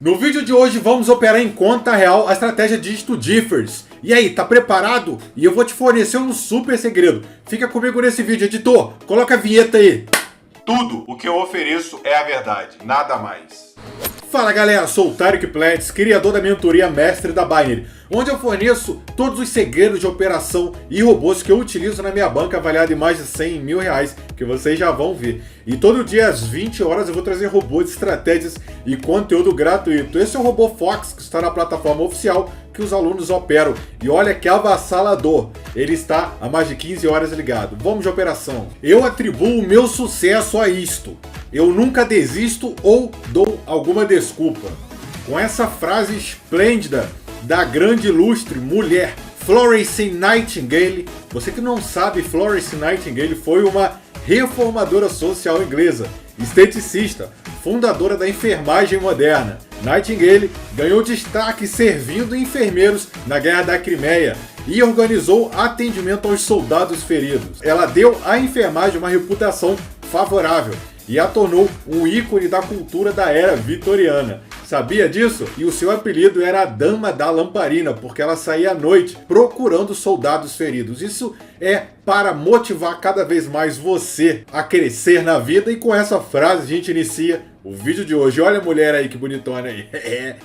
No vídeo de hoje vamos operar em conta real a estratégia Dígito Differs. E aí, tá preparado? E eu vou te fornecer um super segredo. Fica comigo nesse vídeo, editor. Coloca a vinheta aí. Tudo o que eu ofereço é a verdade, nada mais. Fala galera, sou o Tarek Pleitz, criador da mentoria Mestre da Binary, onde eu forneço todos os segredos de operação e robôs que eu utilizo na minha banca avaliada em mais de 100 mil reais, que vocês já vão ver. E todo dia às 20 horas eu vou trazer robôs, estratégias e conteúdo gratuito. Esse é o robô Fox, que está na plataforma oficial que os alunos operam. E olha que avassalador, ele está há mais de 15 horas ligado. Vamos de operação. Eu atribuo o meu sucesso a isto: eu nunca desisto ou dou alguma desculpa. Com essa frase esplêndida da grande ilustre mulher Florence Nightingale. Você que não sabe, Florence Nightingale foi uma reformadora social inglesa, esteticista, fundadora da enfermagem moderna. Nightingale ganhou destaque servindo enfermeiros na Guerra da Crimeia e organizou atendimento aos soldados feridos. Ela deu à enfermagem uma reputação favorável e a tornou um ícone da cultura da era vitoriana. Sabia disso? E o seu apelido era a Dama da Lamparina, porque ela saía à noite procurando soldados feridos. Isso é para motivar cada vez mais você a crescer na vida, e com essa frase a gente inicia o vídeo de hoje. Olha a mulher aí, que bonitona aí.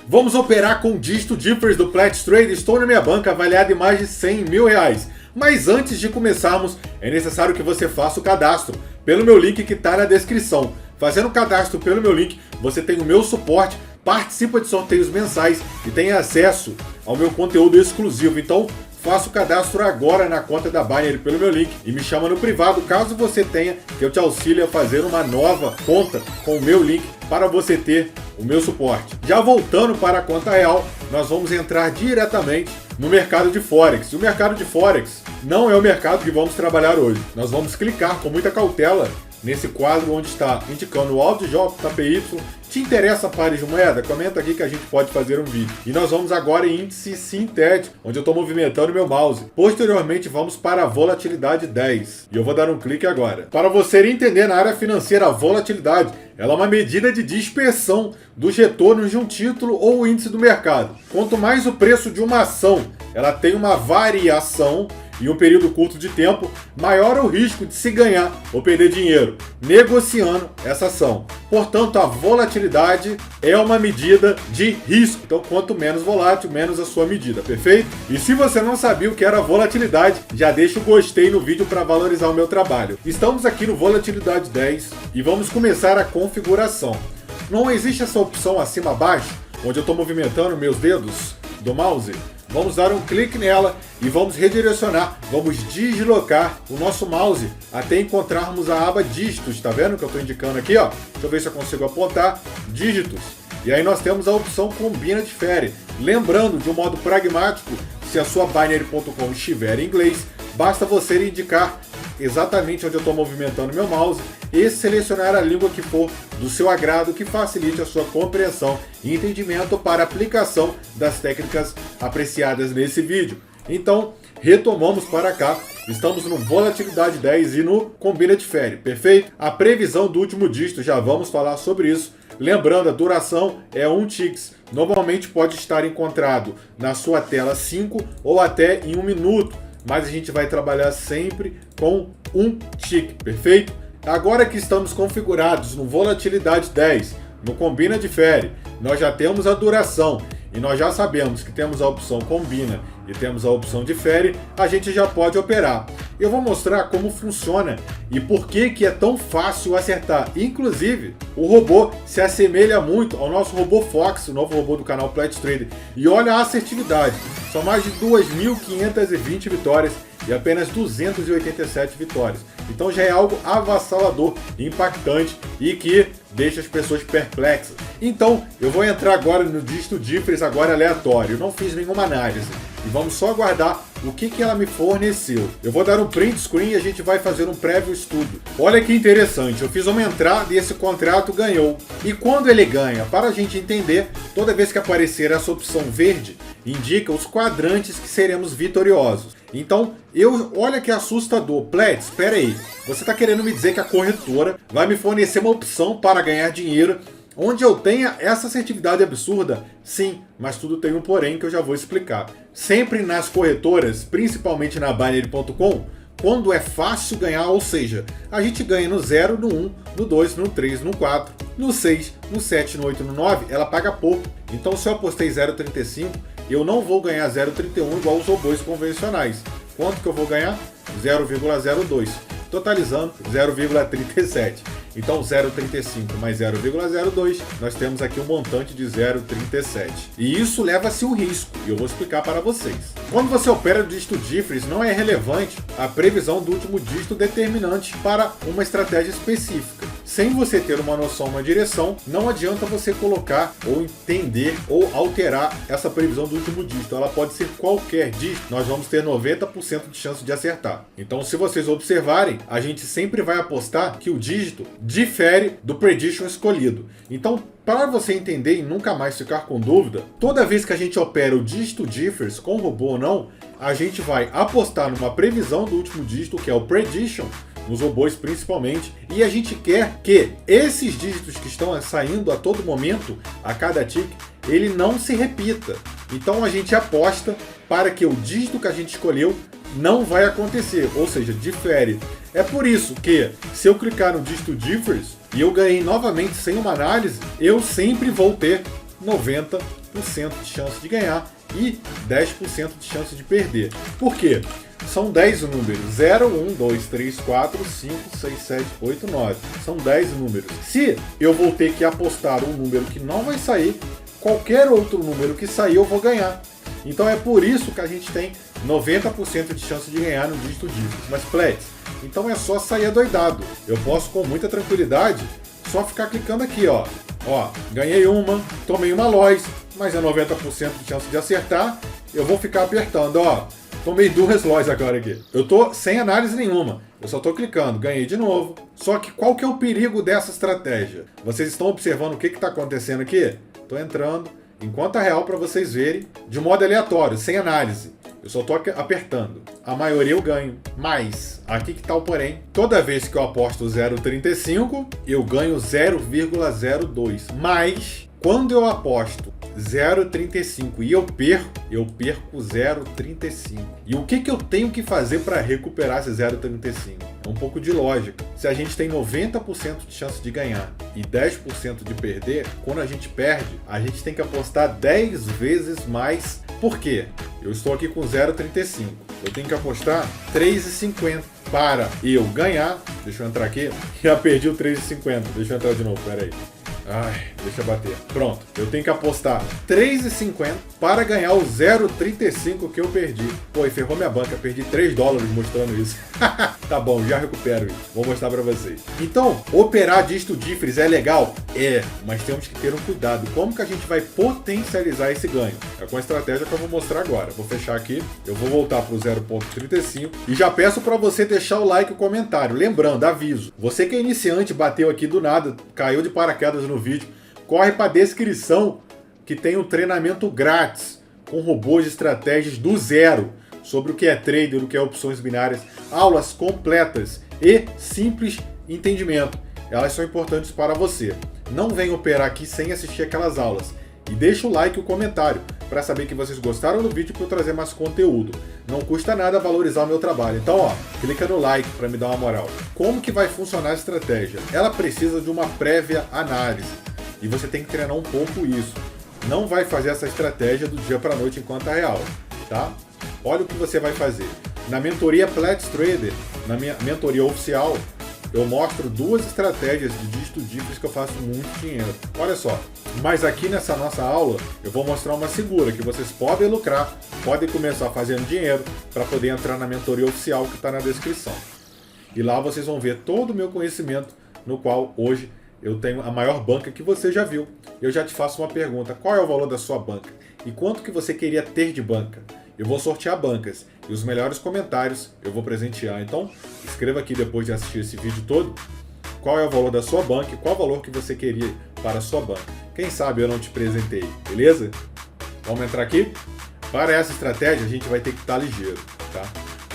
Vamos operar com o Dígito Differs do Pleitz Trade. Estou na minha banca avaliada em mais de 100 mil reais. Mas antes de começarmos, é necessário que você faça o cadastro pelo meu link que está na descrição. Fazendo o cadastro pelo meu link, você tem o meu suporte, participa de sorteios mensais e tem acesso ao meu conteúdo exclusivo. Então, faça o cadastro agora na conta da Binary pelo meu link e me chama no privado caso você tenha, que eu te auxilio a fazer uma nova conta com o meu link para você ter o meu suporte. Já voltando para a conta real, nós vamos entrar diretamente no mercado de Forex. O mercado de Forex não é o mercado que vamos trabalhar hoje. Nós vamos clicar com muita cautela nesse quadro onde está indicando o Audio Job, TPY. Te interessa a pares de moeda? Comenta aqui que a gente pode fazer um vídeo. E nós vamos agora em índice Sintet, onde eu estou movimentando meu mouse. Posteriormente vamos para a volatilidade 10. E eu vou dar um clique agora. Para você entender, na área financeira, a volatilidade ela é uma medida de dispersão dos retornos de um título ou índice do mercado. Quanto mais o preço de uma ação ela tem uma variação em um período curto de tempo, maior é o risco de se ganhar ou perder dinheiro negociando essa ação. Portanto, a volatilidade é uma medida de risco. Então, quanto menos volátil, menos a sua medida, perfeito? E se você não sabia o que era volatilidade, já deixa o gostei no vídeo para valorizar o meu trabalho. Estamos aqui no Volatilidade 10 e vamos começar a configuração. Não existe essa opção acima abaixo, onde eu estou movimentando meus dedos do mouse. Vamos dar um clique nela e vamos redirecionar, vamos deslocar o nosso mouse até encontrarmos a aba dígitos. Tá vendo que eu estou indicando aqui, ó? Deixa eu ver se eu consigo apontar, dígitos. E aí nós temos a opção combina difere. Lembrando, de um modo pragmático, se a sua Binary.com estiver em inglês, basta você indicar exatamente onde eu estou movimentando meu mouse e selecionar a língua que for do seu agrado, que facilite a sua compreensão e entendimento para a aplicação das técnicas apreciadas nesse vídeo. Então, retomamos para cá, estamos no Volatilidade 10 e no Combina Difere, perfeito? A previsão do último dígito, já vamos falar sobre isso. Lembrando, a duração é 1 ticks, normalmente pode estar encontrado na sua tela 5 ou até em 1 minuto, mas a gente vai trabalhar sempre com 1 tick, perfeito? Agora que estamos configurados no Volatilidade 10, no Combina Difere, nós já temos a duração e nós já sabemos que temos a opção Combina e temos a opção Difere, a gente já pode operar. Eu vou mostrar como funciona e por que é tão fácil acertar. Inclusive, o robô se assemelha muito ao nosso robô Fox, o novo robô do canal Pleitz Trade. E olha a assertividade, são mais de 2.520 vitórias e apenas 287 vitórias. Então já é algo avassalador, impactante e que deixa as pessoas perplexas. Então eu vou entrar agora no Dígito Differs, agora aleatório. Eu não fiz nenhuma análise e vamos só aguardar o que ela me forneceu. Eu vou dar um print screen e a gente vai fazer um prévio estudo. Olha que interessante, eu fiz uma entrada e esse contrato ganhou. E quando ele ganha? Para a gente entender, toda vez que aparecer essa opção verde, indica os quadrantes que seremos vitoriosos. Então, olha que assustador. Pleitz, espera aí. Você está querendo me dizer que a corretora vai me fornecer uma opção para ganhar dinheiro Onde eu tenha essa assertividade absurda, sim, mas tudo tem um porém que eu já vou explicar. Sempre nas corretoras, principalmente na Binary.com, quando é fácil ganhar, ou seja, a gente ganha no 0, no 1, no 2, no 3, no 4, no 6, no 7, no 8, no 9, ela paga pouco. Então se eu apostei 0,35, eu não vou ganhar 0,31 igual os robôs convencionais. Quanto que eu vou ganhar? 0,02, totalizando 0,37. Então 0,35 mais 0,02, nós temos aqui um montante de 0,37. E isso leva-se um risco, e eu vou explicar para vocês. Quando você opera o dígito Differs, não é relevante a previsão do último dígito determinante para uma estratégia específica. Sem você ter uma noção, uma direção, não adianta você colocar ou entender ou alterar essa previsão do último dígito. Ela pode ser qualquer dígito, nós vamos ter 90% de chance de acertar. Então, se vocês observarem, a gente sempre vai apostar que o dígito difere do prediction escolhido. Então, para você entender e nunca mais ficar com dúvida, toda vez que a gente opera o dígito Differs, com robô ou não, a gente vai apostar numa previsão do último dígito, que é o prediction, nos robôs principalmente, e a gente quer que esses dígitos que estão saindo a todo momento, a cada tick, ele não se repita. Então a gente aposta para que o dígito que a gente escolheu não vai acontecer, ou seja, difere. É por isso que, se eu clicar no dígito Differs e eu ganhei novamente sem uma análise, eu sempre vou ter 90% de chance de ganhar e 10% de chance de perder. Por quê? São 10 números, 0, 1, 2, 3, 4, 5, 6, 7, 8, 9. São 10 números. Se eu vou ter que apostar um número que não vai sair, qualquer outro número que sair eu vou ganhar. Então é por isso que a gente tem 90% de chance de ganhar no dígito Differs. Mas Plex, então é só sair adoidado. Eu posso com muita tranquilidade só ficar clicando aqui, ó. Ó, ganhei uma, tomei uma loss, mas é 90% de chance de acertar. Eu vou ficar apertando, ó. Tomei 2 loss agora aqui. Eu tô sem análise nenhuma. Eu só tô clicando, ganhei de novo. Só que qual que é o perigo dessa estratégia? Vocês estão observando o que está acontecendo aqui? Tô entrando em conta real para vocês verem, de modo aleatório, sem análise. Eu só tô apertando. A maioria eu ganho. Mas, aqui que tá o porém. Toda vez que eu aposto 0,35, eu ganho 0,02. Mas, quando eu aposto 0,35 e eu perco 0,35. E o que eu tenho que fazer para recuperar esse 0,35? É um pouco de lógica. Se a gente tem 90% de chance de ganhar e 10% de perder, quando a gente perde, a gente tem que apostar 10 vezes mais. Por quê? Eu estou aqui com 0,35. Eu tenho que apostar 3,50 para eu ganhar. Deixa eu entrar aqui. Já perdi o 3,50. Deixa eu entrar de novo, peraí. Ai, deixa eu bater. Pronto, eu tenho que apostar 3,50 para ganhar o 0,35 que eu perdi. Pô, e ferrou minha banca, perdi 3 dólares mostrando isso. Tá bom, já recupero isso. Vou mostrar pra vocês. Então, operar dígito Differs é legal? É, mas temos que ter um cuidado. Como que a gente vai potencializar esse ganho? É com a estratégia que eu vou mostrar agora. Vou fechar aqui, eu vou voltar pro 0,35 e já peço para você deixar o like e o comentário. Lembrando, aviso, você que é iniciante, bateu aqui do nada, caiu de paraquedas no vídeo, corre para a descrição que tem um treinamento grátis com robôs de estratégias do zero sobre o que é trader, o que é opções binárias, aulas completas e simples entendimento. Elas são importantes para você. Não venha operar aqui sem assistir aquelas aulas. E deixa o like e o comentário para saber que vocês gostaram do vídeo para eu trazer mais conteúdo. Não custa nada valorizar o meu trabalho. Então, ó, clica no like para me dar uma moral. Como que vai funcionar a estratégia? Ela precisa de uma prévia análise. E você tem que treinar um pouco isso. Não vai fazer essa estratégia do dia para a noite em conta real, tá? Olha o que você vai fazer. Na mentoria Plex Trader, na minha mentoria oficial, eu mostro 2 estratégias de dígito Differs que eu faço muito dinheiro. Olha só, mas aqui nessa nossa aula eu vou mostrar uma segura que vocês podem lucrar, podem começar fazendo dinheiro para poder entrar na mentoria oficial que está na descrição. E lá vocês vão ver todo o meu conhecimento, no qual hoje eu tenho a maior banca que você já viu. Eu já te faço uma pergunta, qual é o valor da sua banca? E quanto que você queria ter de banca? Eu vou sortear bancas e os melhores comentários eu vou presentear. Então, escreva aqui depois de assistir esse vídeo todo qual é o valor da sua banca e qual o valor que você queria para a sua banca. Quem sabe eu não te presentei, beleza? Vamos entrar aqui? Para essa estratégia, a gente vai ter que estar ligeiro, tá?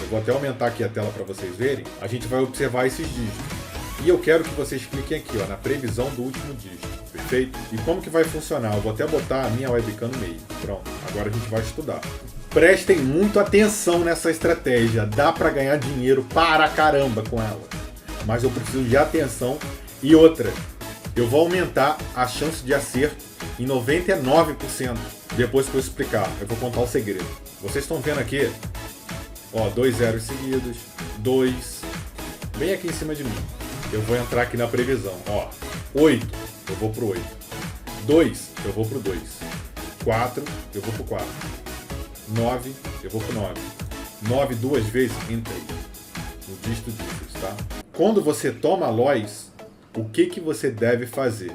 Eu vou até aumentar aqui a tela para vocês verem. A gente vai observar esses dígitos. E eu quero que vocês cliquem aqui, ó, na previsão do último dígito, perfeito? E como que vai funcionar? Eu vou até botar a minha webcam no meio. Pronto, agora a gente vai estudar. Prestem muito atenção nessa estratégia, dá para ganhar dinheiro para caramba com ela. Mas eu preciso de atenção. E outra, eu vou aumentar a chance de acerto em 99%. Depois que eu explicar, eu vou contar o segredo. Vocês estão vendo aqui, ó, 2 zeros seguidos, 2, bem aqui em cima de mim. Eu vou entrar aqui na previsão, ó, 8, eu vou pro 8, 2, eu vou pro 2, 4, eu vou pro 4, 9, eu vou pro 9, 9 duas vezes, entrei no dígito dígitos, tá? Quando você toma LOIs, o que você deve fazer?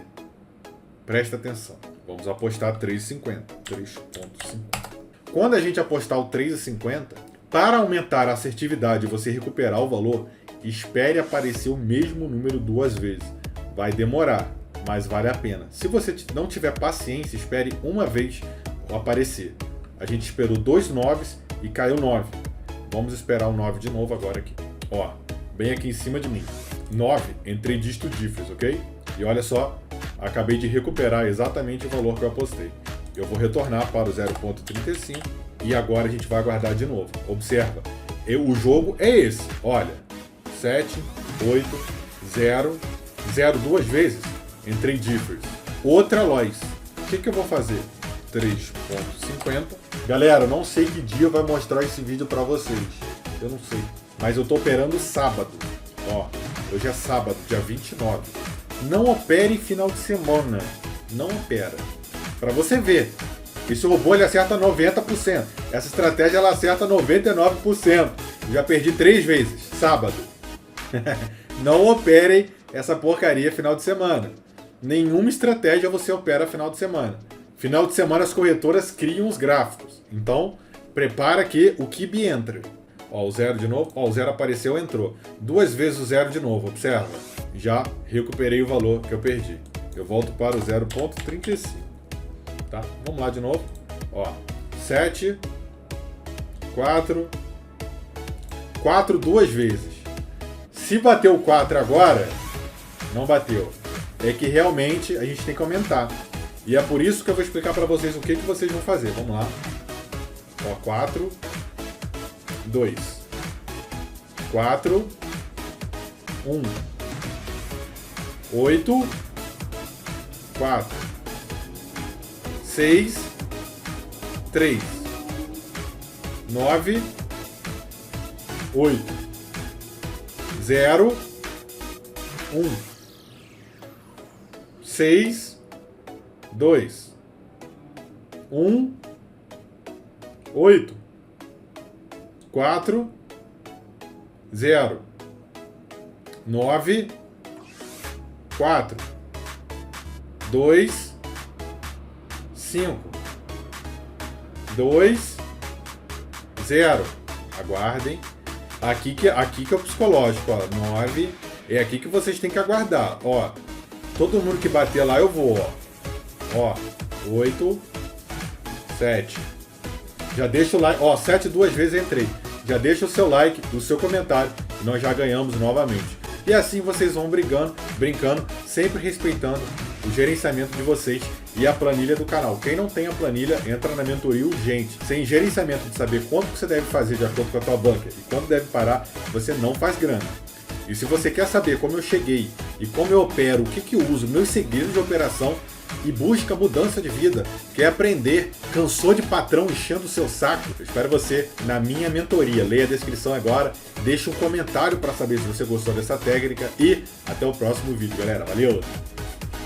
Presta atenção, vamos apostar 3,50, 3,50. Quando a gente apostar o 3,50, para aumentar a assertividade e você recuperar o valor, espere aparecer o mesmo número 2 vezes. Vai demorar, mas vale a pena. Se você não tiver paciência, espere uma vez aparecer. A gente esperou 2 9s e caiu 9. Vamos esperar o 9 de novo agora aqui. Ó, bem aqui em cima de mim. 9, entrei dígito dígitos, ok? E olha só, acabei de recuperar exatamente o valor que eu apostei. Eu vou retornar para o 0,35 e agora a gente vai aguardar de novo. Observa, o jogo é esse, olha. 7, 8, 0, 0 duas vezes, entrei differs. Outra LOIs. O que eu vou fazer? 3,50. Galera, não sei que dia vai mostrar esse vídeo para vocês. Eu não sei. Mas eu tô operando sábado. Ó, hoje é sábado, dia 29. Não opere final de semana. Não opera. Para você ver. Esse robô ele acerta 90%. Essa estratégia ela acerta 99%. Já perdi 3 vezes. Sábado. Não operem essa porcaria final de semana. Nenhuma estratégia você opera final de semana. Final de semana as corretoras criam os gráficos. Então, prepara que o Kibi entra. Ó, o 0 de novo. Ó, o 0 apareceu, entrou. 2 vezes o 0 de novo, observa. Já recuperei o valor que eu perdi. Eu volto para o 0,35. Tá? Vamos lá de novo. Ó, 7, 4, 4 duas vezes. Se bateu o 4 agora, não bateu. É que realmente a gente tem que aumentar. E é por isso que eu vou explicar para vocês o que vocês vão fazer. Vamos lá. Ó, 4, 2, 4, 1, 8, 4, 6, 3, 9, 8, 0, 1, 6, 2, 1, 8, 4, 0, 9, 4, 2, 5, 2, 0. Aguardem. Aqui que é o psicológico, ó. 9. É aqui que vocês têm que aguardar. Ó, todo mundo que bater lá eu vou, ó. 8, 7. Já deixa o like. Ó, 7 duas vezes entrei. Já deixa o seu like, o seu comentário. E nós já ganhamos novamente. E assim vocês vão brincando, sempre respeitando o gerenciamento de vocês e a planilha do canal. Quem não tem a planilha, entra na mentoria urgente. Sem gerenciamento de saber quanto que você deve fazer de acordo com a tua banca e quando deve parar, você não faz grana. E se você quer saber como eu cheguei e como eu opero, o que eu uso, meus segredos de operação e busca mudança de vida, quer aprender, cansou de patrão enchendo o seu saco, eu espero você na minha mentoria. Leia a descrição agora, deixa um comentário para saber se você gostou dessa técnica e até o próximo vídeo, galera. Valeu!